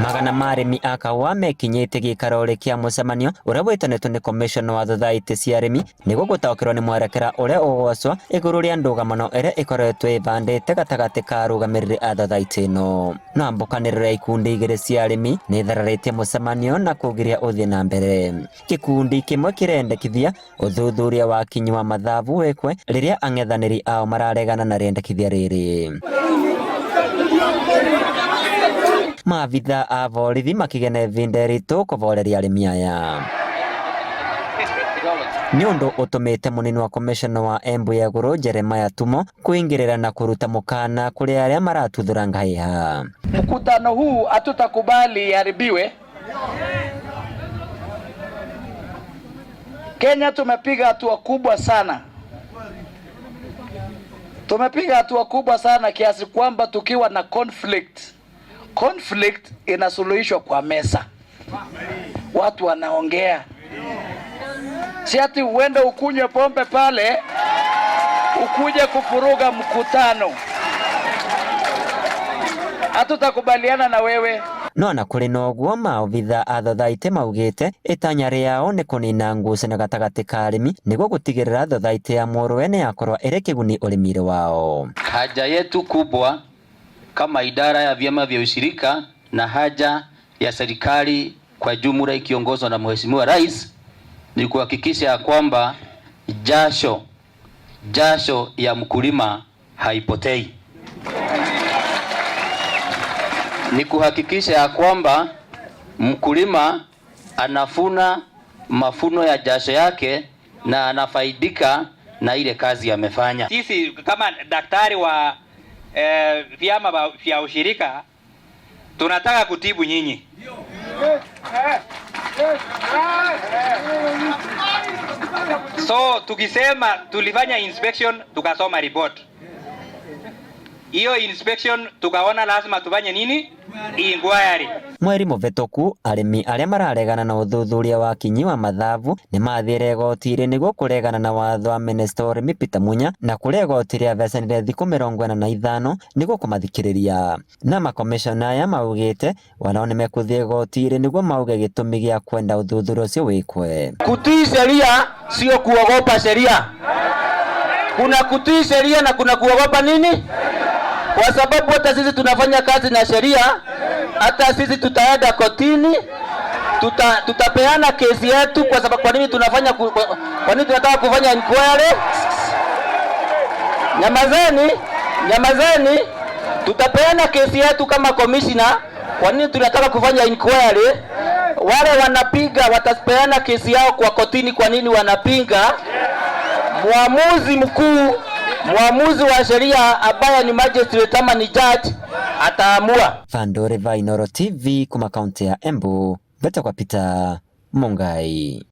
Magana marimi akawa mekinyite gikarore kia mucemanio uria witanitwo ni commissioner wa thothaiti cia arimi niguo gutaukirwo ni mwerekera uria ugocwa iguru ria ndugamano iria ikoretwo ibandite gatagati ka arugamiriri a thothaiti ino. No ambukaniriro ya ikundi igiri cia arimi ni ithararitie mucemanio na kugiria uthie na mbere. Gikundi kimwe kirendekithia uthuthuria wa kinyi wa mathabu wekwe riria ang'ethaniri ao mararegana na riendekithia riri. Maabitha a borithi makigene vinde ritu kuvoreria arimi aya. Ni undu utumite munini wa commissioner wa Embu ya Iguru Jeremiah Tumo kuingirira na kuruta mukana kuri aria maratuthura ngaiha. Mkutano huu hatutakubali iharibiwe. Kenya tumepiga hatua kubwa sana. Tumepiga hatua kubwa sana kiasi kwamba tukiwa na conflict inasuluhishwa kwa meza. Watu wanaongea. Si ati uende ukunywe pombe pale ukuje kufuruga mkutano. Hatutakubaliana na wewe. No na kuri noguo maobitha a thothaiti maugite itanya riao ni kunina ngucanio gatagati ka arimi niguo gutigirira thothaiti ya Murwe ni yakorwa iri kiguni urimire wao. Haja yetu kubwa kama idara ya vyama vya ushirika na haja ya serikali kwa jumla ikiongozwa na Mheshimiwa Rais ni kuhakikisha ya kwamba jasho ya mkulima haipotei. Ni kuhakikisha ya kwamba mkulima anafuna mafuno ya jasho yake na anafaidika na ile kazi amefanya. Sisi kama daktari wa vyama vya ushirika tunataka kutibu nyinyi. So tukisema tulifanya inspection tukasoma report. Hiyo inspection tukaona lazima tufanye nini? Inquiry. Mweri muvetoku arimi aria mararegana na uthuthuria wa kinyi wa mathabu ni mathire igoti-ri niguo kuregana na watho wa Minister Urimi Peter Munya na kuria igoti riavecanire thiku 45 niguo kumathikiriria. Na makomishona aya maugite wanao ni mekuthie igoti-ri niguo mauge gitumi gia kwenda uthuthuria ucio wikwe. Kutii sheria sio kuogopa sheria. Kuna kutii sheria na kuna kuogopa nini? Kwa sababu hata sisi tunafanya kazi na sheria, hata sisi tutaenda kotini, tutapeana kesi yetu kwa sababu kwa nini tunataka kufanya inquiry? Nyamazeni, tutapeana kesi yetu kama commissioner, kwa nini tunataka kufanya inquiry? Wale wanapiga watapeana kesi yao kwa kotini, kwa nini wanapinga? Muamuzi wa sheria ambaye ni magistrate ama ni judge ataamua. Vandore Vainoro TV kuma kaunti ya Embu, Beta kwa Peter Mungai.